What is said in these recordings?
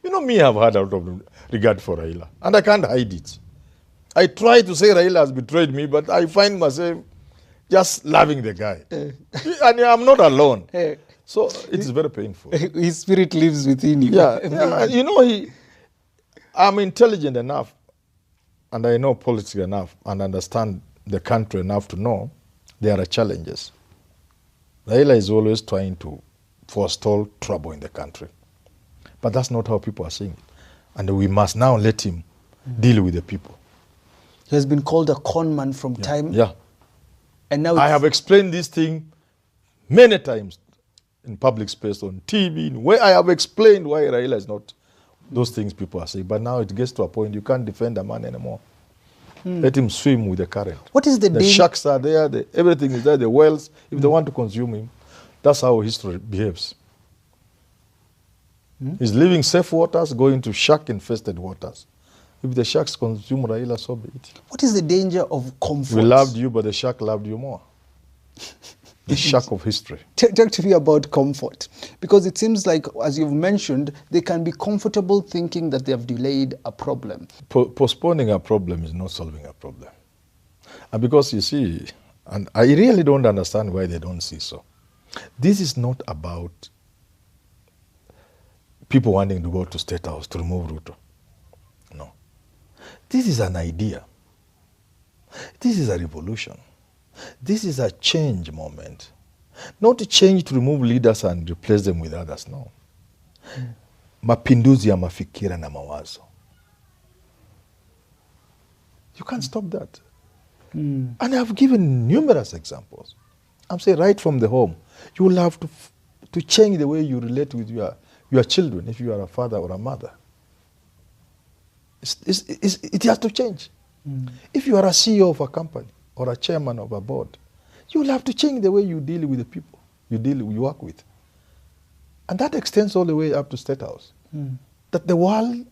You know me, I've had a lot of regard for Raila, and I can't hide it. I try to say Raila has betrayed me, but I find myself just loving the guy. And I'm not alone. So it's very painful. His spirit lives within you. Yeah. You know, I'm intelligent enough, and I know politics enough, and understand the country enough to know there are challenges. Raila is always trying to forestall trouble in the country. But that's not how people are seeing it. And we must now let him deal with the people. He has been called a con man from time. Yeah. And now I have explained this thing many times in public space, on TV, where I have explained why Raila is not those things people are saying. But now it gets to a point you can't defend a man anymore. Let him swim with the current. What is the sharks are there, everything is there, the whales, if they want to consume him, that's how history behaves. He's leaving safe waters, going to shark-infested waters. If the sharks consume Raila, so be it. What is the danger of comfort? We loved you, but the shark loved you more. The shark of history. Talk to me about comfort. Because it seems like, as you've mentioned, they can be comfortable thinking that they have delayed a problem. Postponing a problem is not solving a problem. And because you see, and I really don't understand why they don't see so. This is not about people wanting to go to State House to remove Ruto. No. This is an idea. This is a revolution. This is a change moment. Not a change to remove leaders and replace them with others, no. Mapinduzi ya mafikira na mawazo. You can't stop that. And I've given numerous examples. I'm saying right from the home, you will have to change the way you relate with your children if you are a father or a mother. It has to change. If you are a CEO of a company or a chairman of a board, you will have to change the way you deal with the people you work with. And that extends all the way up to State House. That the world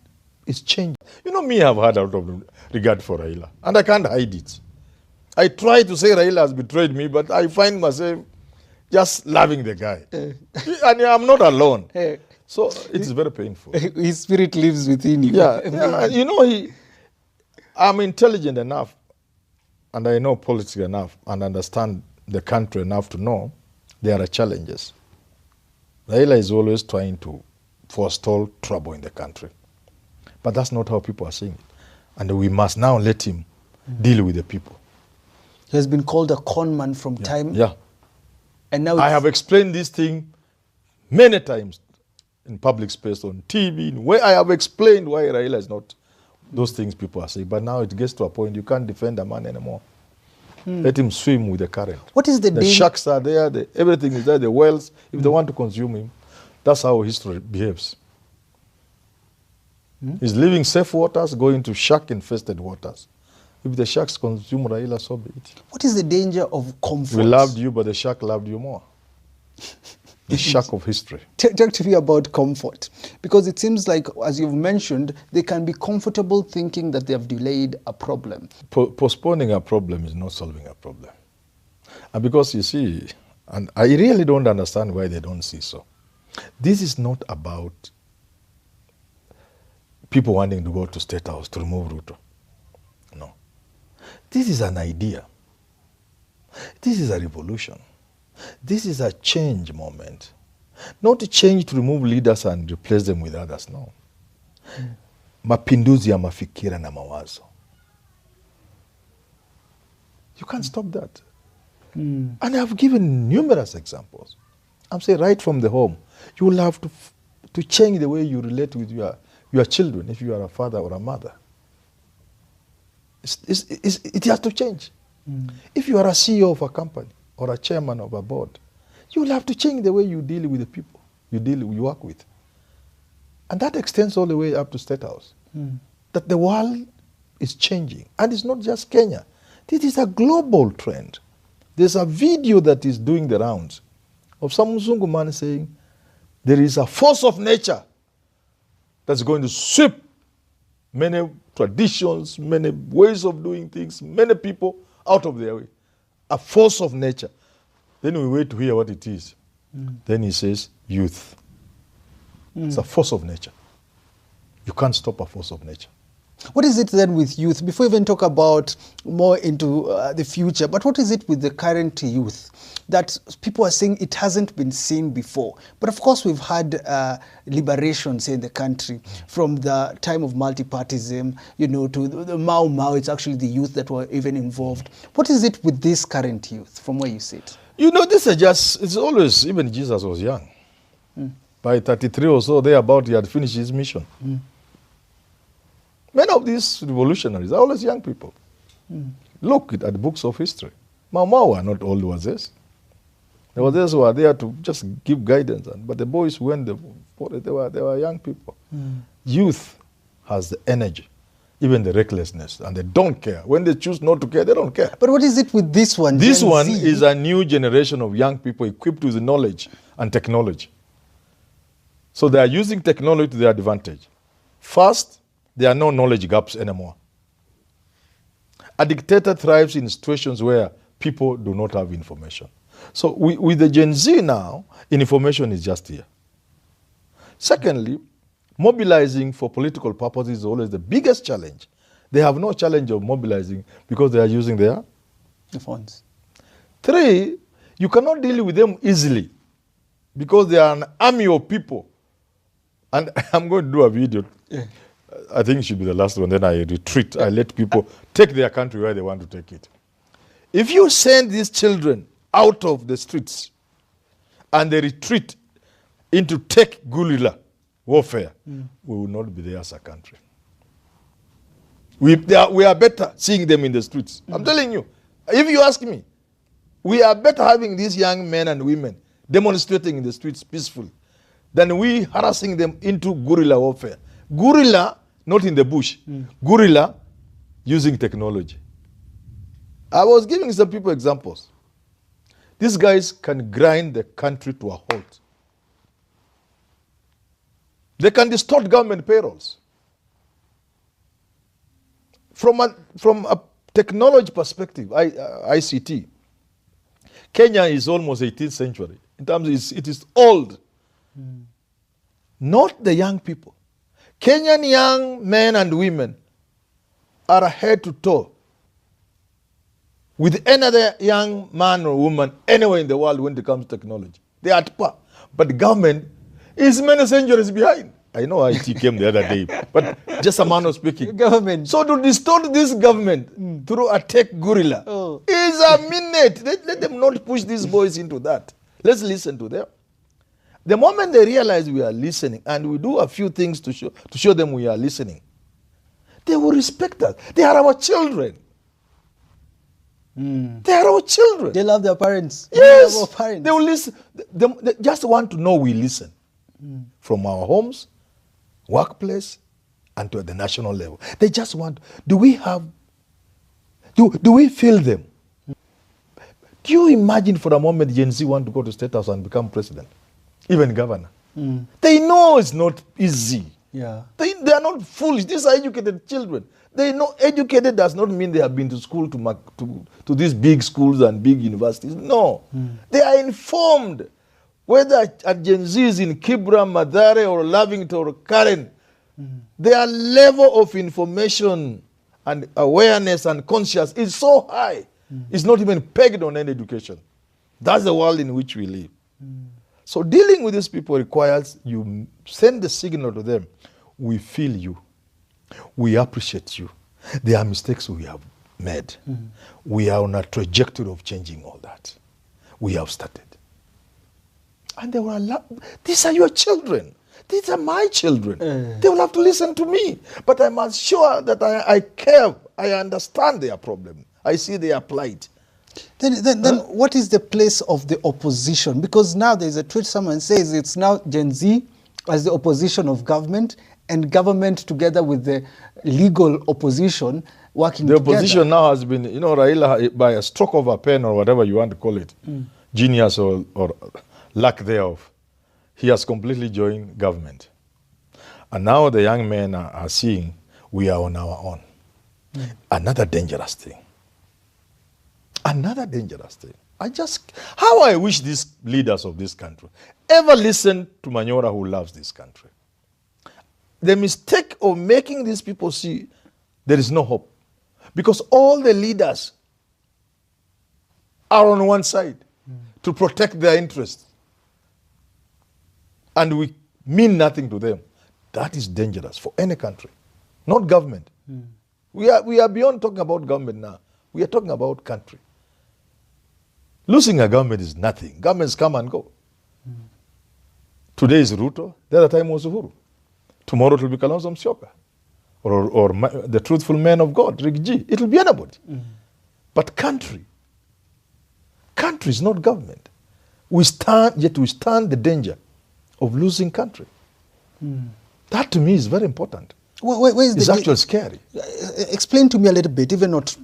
is changing. You know me, I've had a lot of regard for Raila, and I can't hide it. I try to say Raila has betrayed me, but I find myself just loving the guy. And I'm not alone. So it's very painful. His spirit lives within you. Yeah. You know, I'm intelligent enough, and I know politics enough, and understand the country enough to know there are challenges. Raila is always trying to forestall trouble in the country. But that's not how people are seeing it. And we must now let him deal with the people. He has been called a con man from time. Yeah. And now I have explained this thing many times in public space, on TV, where I have explained why Raila is not those things people are saying. But now it gets to a point you can't defend a man anymore. Let him swim with the current. What is the sharks are there, everything is there, the whales, if they want to consume him, that's how history behaves. He's leaving safe waters, going to shark-infested waters. If the sharks consume Raila, so be it. What is the danger of comfort? We loved you, but the shark loved you more. The shark of history. Talk to me about comfort. Because it seems like, as you've mentioned, they can be comfortable thinking that they have delayed a problem. Postponing a problem is not solving a problem. And because you see, and I really don't understand why they don't see so. This is not about people wanting to go to State House to remove Ruto. No. This is an idea. This is a revolution. This is a change moment. Not a change to remove leaders and replace them with others, no. Mapinduzi ya mafikira na mawazo. You can't stop that. And I've given numerous examples. I'm saying right from the home, you will have to change the way you relate with your children if you are a father or a mother. It has to change. If you are a CEO of a company or a chairman of a board, you will have to change the way you deal with the people you work with. And that extends all the way up to State House. That the world is changing. And it's not just Kenya. This is a global trend. There's a video that is doing the rounds of some Mzungu man saying, there is a force of nature that's going to sweep many traditions, many ways of doing things, many people out of their way. A force of nature. Then we wait to hear what it is. Then he says, youth. It's a force of nature. You can't stop a force of nature. What is it then with youth? Before we even talk about more into the future, but what is it with the current youth that people are saying it hasn't been seen before? But of course, we've had liberations in the country from the time of multipartism, to the Mau Mau. It's actually the youth that were even involved. What is it with this current youth from where you sit? This is it's always, even Jesus was young. By 33 or so, thereabout, he had finished his mission. Many of these revolutionaries are always young people. Look at the books of history. Mau Mau were not old wazes. The wazes who were there to just give guidance. But the boys who went, they were young people. Youth has the energy, even the recklessness, and they don't care. When they choose not to care, they don't care. But what is it with this one? This one is a new generation of young people equipped with knowledge and technology. So they are using technology to their advantage. First, there are no knowledge gaps anymore. A dictator thrives in situations where people do not have information. So with the Gen Z now, information is just here. Secondly, mobilizing for political purposes is always the biggest challenge. They have no challenge of mobilizing because they are using the funds. 3, you cannot deal with them easily because they are an army of people. And I'm going to do a video. Yeah. I think it should be the last one. Then I retreat. I let people take their country where they want to take it. If you send these children out of the streets and they retreat into tech guerrilla warfare, we will not be there as a country. We are better seeing them in the streets. I'm telling you. If you ask me, we are better having these young men and women demonstrating in the streets peacefully than we harassing them into guerrilla warfare. Guerrilla, not in the bush. Guerrilla using technology. I was giving some people examples. These guys can grind the country to a halt. They can distort government payrolls. From a technology perspective, ICT, Kenya is almost 18th century. In terms of it is old. Not the young people. Kenyan young men and women are head to toe with any other young man or woman anywhere in the world when it comes to technology. They are at par. But the government is many centuries behind. I know IT came the other day, but just a man of speaking. Government. So to distort this government through a tech guerrilla is a minute. Let them not push these boys into that. Let's listen to them. The moment they realize we are listening and we do a few things to show them we are listening, they will respect us. They are our children. They are our children. They love their parents. Yes. They love our parents. They will listen. They just want to know we listen. From our homes, workplace, and to the national level. They just want, do we feel them? Do you imagine for a moment Gen Z want to go to State House and become president? Even governor. They know it's not easy. Yeah. They are not foolish. These are educated children. They know educated does not mean they have been to school to these big schools and big universities. No. They are informed. Whether a Gen Z is in Kibra, Madare, or Lavington, or Karen, their level of information and awareness and conscience is so high. It's not even pegged on any education. That's the world in which we live. So dealing with these people requires you send the signal to them. We feel you. We appreciate you. There are mistakes we have made. We are on a trajectory of changing all that. We have started. And they will allow, these are your children. These are my children. They will have to listen to me. But I'm sure that I care. I understand their problem. I see their plight. Then what is the place of the opposition? Because now there's a tweet someone says it's now Gen Z as the opposition of government and government together with the legal opposition working together. The opposition now has been, Raila, by a stroke of a pen or whatever you want to call it, genius or lack thereof, he has completely joined government. And now the young men are seeing we are on our own. Another dangerous thing. Another dangerous thing. How I wish these leaders of this country ever listen to Manyora who loves this country. the mistake of making these people see there is no hope. Because all the leaders are on one side to protect their interests. And we mean nothing to them. That is dangerous for any country, not government. We are beyond talking about government now. We are talking about country. Losing a government is nothing. Governments come and go. Today is Ruto. The other time was Uhuru. Tomorrow it will be Kalonzo Musyoka. Or the truthful man of God, Rick G. It will be anybody. But country is not government. We stand the danger of losing country. That to me is very important. It's actually scary. Explain to me a little bit, even not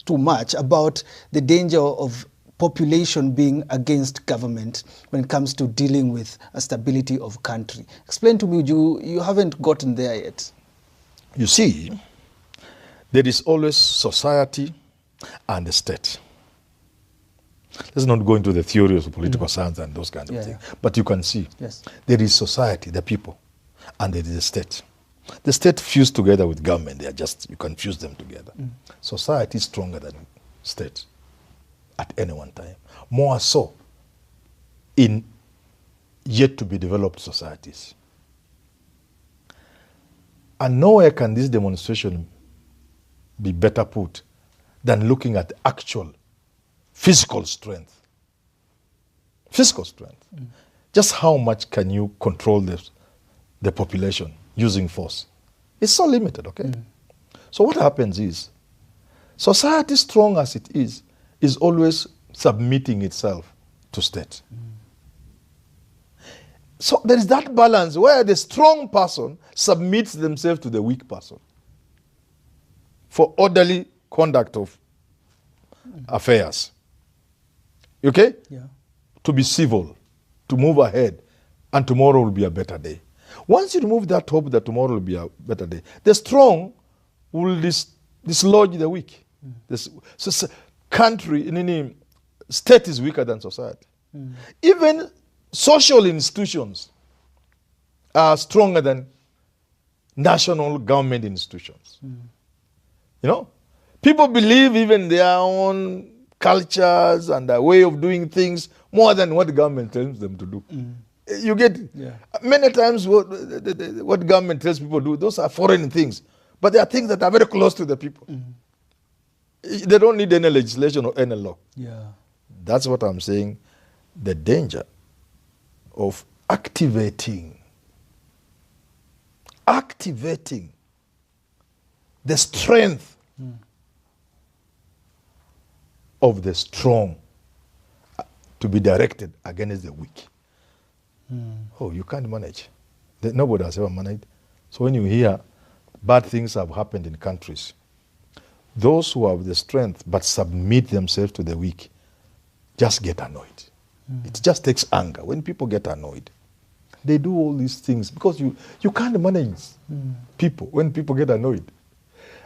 too much, about the danger of population being against government when it comes to dealing with a stability of country. Explain to me, you haven't gotten there yet. You see, there is always society and the state. Let's not go into the theories of political science and those kinds of things. But you can see, there is society, the people, and there is the state. The state fused together with government. They are just, you can fuse them together. Society is stronger than state at any one time. More so in yet to be developed societies. And nowhere can this demonstration be better put than looking at actual physical strength. Physical strength. Just how much can you control the population using force? It's so limited, okay? So what happens is, society, strong as it is always submitting itself to state. So there is that balance where the strong person submits themselves to the weak person for orderly conduct of affairs. Okay? Yeah. To be civil, to move ahead, and tomorrow will be a better day. Once you remove that hope that tomorrow will be a better day, the strong will dislodge the weak. So country, state is weaker than society. Even social institutions are stronger than national government institutions. You know, people believe even their own cultures and their way of doing things more than what the government tells them to do. You get it? Yeah. Many times what government tells people to do, those are foreign things. But they are things that are very close to the people. They don't need any legislation or any law. Yeah. That's what I'm saying. The danger of activating the strength of the strong to be directed against the weak. Oh, you can't manage. Nobody has ever managed. So when you hear bad things have happened in countries, those who have the strength but submit themselves to the weak just get annoyed. It just takes anger. When people get annoyed, they do all these things because you can't manage people when people get annoyed.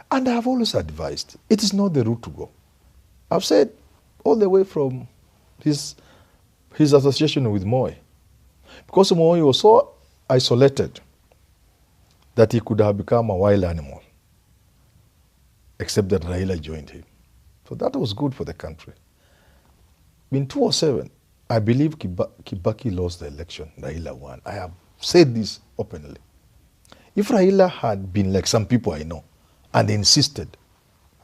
And I've always advised, it is not the route to go. I've said all the way from his association with Moi, because Moi was so isolated that he could have become a wild animal, except that Raila joined him. So that was good for the country. In 2007, I believe Kibaki lost the election, Raila won. I have said this openly. If Raila had been like some people I know and insisted,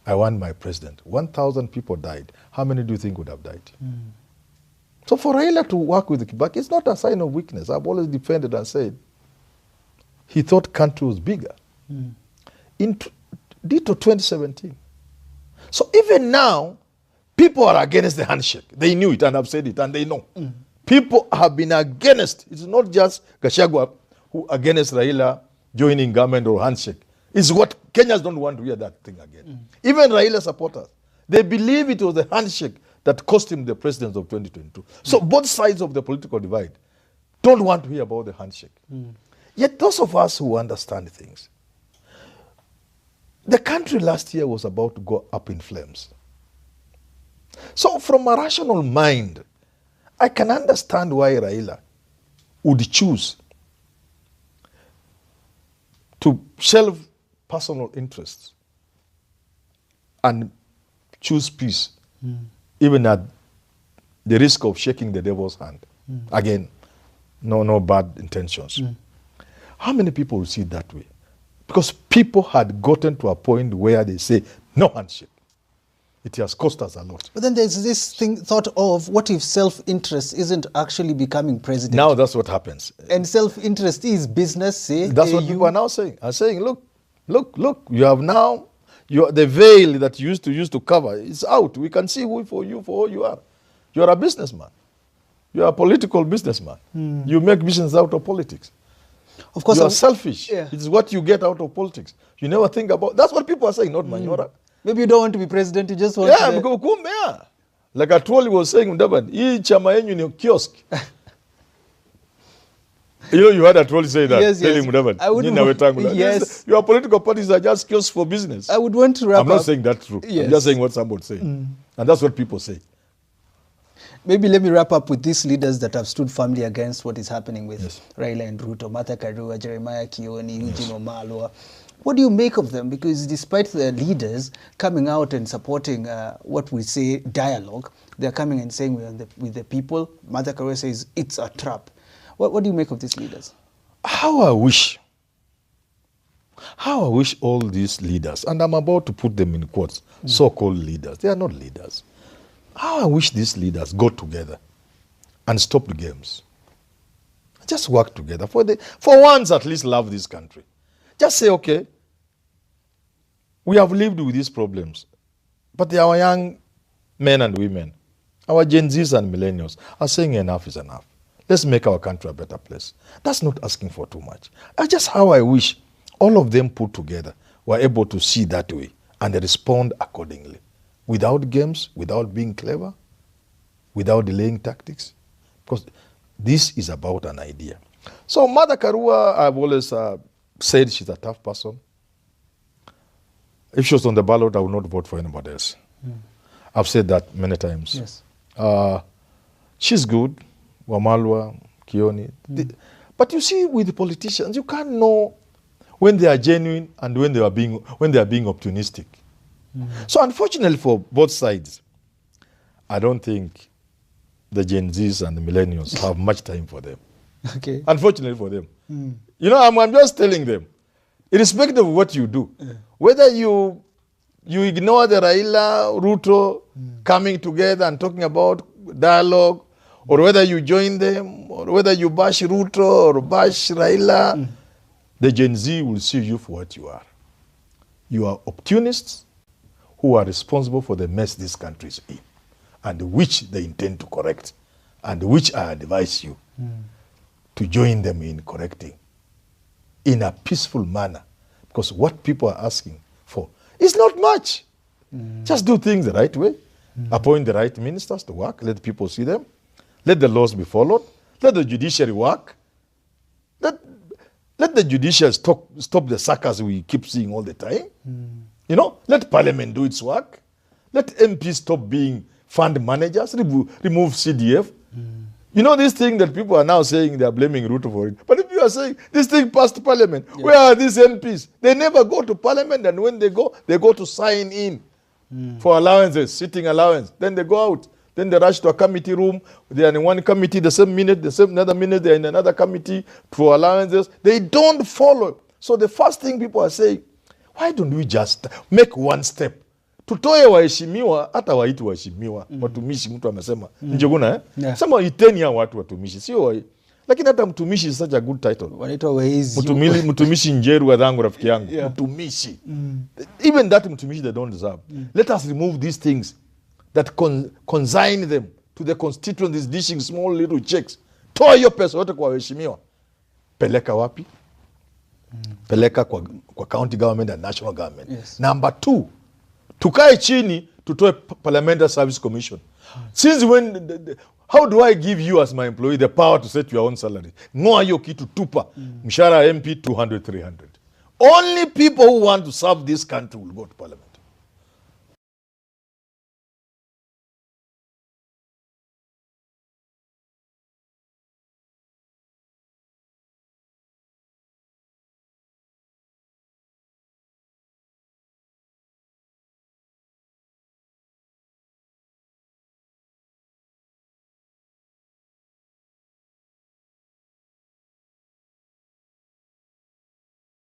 I want my president, 1,000 people died. How many do you think would have died? So for Raila to work with Kibaki, it's not a sign of weakness. I've always defended and said he thought country was bigger. In 2017. So even now, people are against the handshake. They knew it and have said it and they know. People have been against. It's not just Gachagua who against Raila joining government or handshake. It's what Kenyans don't want to hear that thing again. Even Raila supporters, they believe it was the handshake that cost him the presidency of 2022. So both sides of the political divide don't want to hear about the handshake. Yet those of us who understand things, the country last year was about to go up in flames. So from a rational mind, I can understand why Raila would choose to shelve personal interests and choose peace, even at the risk of shaking the devil's hand. Again, no bad intentions. How many people will see it that way? Because people had gotten to a point where they say, no handshake. It has cost us a lot. But then there's this thought of, what if self-interest isn't actually becoming president? Now that's what happens. And self-interest is business, say. That's what people are now saying. Are saying, look, you have now, the veil that you used to cover is out. We can see who you are. You are a businessman. You are a political businessman. You make business out of politics. Of course, you are selfish. Yeah. It is what you get out of politics. You never think about. That's what people are saying, not Manyora. Maybe you don't want to be president. You just want. Yeah, because like a trolley was saying, hii chama yenyu ni kiosk. You had a trolley say that. Yes, Tell him, yes. Your political parties are just kiosks for business. I would want to wrap up. I'm not saying that's true. Yes. I'm just saying what somebody say. And that's what people say. Maybe let me wrap up with these leaders that have stood firmly against what is happening with Raila and Ruto, Martha Karua, Jeremiah Kioni, Eugene Wamalwa. What do you make of them? Because despite the leaders coming out and supporting what we say dialogue, they're coming and saying we're with the people. Martha Karua says it's a trap. What do you make of these leaders? How I wish all these leaders, and I'm about to put them in quotes, so-called leaders, they are not leaders. How I wish these leaders go together and stop the games. Just work together. For once, at least love this country. Just say, okay, we have lived with these problems, but our young men and women, our Gen Zs and millennials are saying enough is enough. Let's make our country a better place. That's not asking for too much. That's just how I wish all of them put together were able to see that way and respond accordingly. Without games, without being clever, without delaying tactics. Because this is about an idea. So Martha Karua, I've always said she's a tough person. If she was on the ballot, I would not vote for anybody else. I've said that many times. Yes. She's good. Wamalwa, Kioni. But you see, with the politicians, you can't know when they are genuine and when they are being opportunistic. So unfortunately for both sides, I don't think the Gen Zs and the millennials have much time for them. Okay. Unfortunately for them. You know, I'm just telling them, irrespective of what you do, whether you ignore the Raila, Ruto coming together and talking about dialogue, or whether you join them, or whether you bash Ruto or bash Raila, the Gen Z will see you for what you are. You are opportunists who are responsible for the mess this country is in, and which they intend to correct, and which I advise you to join them in correcting in a peaceful manner. Because what people are asking for is not much. Just do things the right way. Appoint the right ministers to work. Let people see them. Let the laws be followed. Let the judiciary work. Let the judiciary stop the suckers we keep seeing all the time. You know, let Parliament do its work. Let MPs stop being fund managers. Remove CDF. You know this thing that people are now saying they are blaming Ruto for it. But if you are saying this thing passed Parliament, where are these MPs? They never go to Parliament, and when they go to sign in for allowances, sitting allowance. Then they go out. Then they rush to a committee room. They are in one committee, the same another minute, they're in another committee for allowances. They don't follow. So the first thing people are saying, why don't we just make one step? Tutoe waheshimiwa, hata waitu waheshimiwa. Watumishi, mtu amesema. Njuguna, Sema iteni ya watu watumishi. Sio lakini hata mtumishi is such a good title. Wanaitwa wezi. Mtumishi njeru wa dhangu rafiki yangu. Mtumishi. Even that mtumishi they don't deserve. Let us remove these things that consign them to the constituents dishing small little checks. Toa hiyo pesa yote kwa waheshimiwa. Peleka wapi? Peleka kwa county government and national government. Yes. Number 2, tukae chini tutoe Parliamentary Service Commission. Since when, how do I give you as my employee the power to set your own salary? Ngoa hiyo kitu tupa. Mshahara MP 200, 300. Only people who want to serve this country will go to Parliament.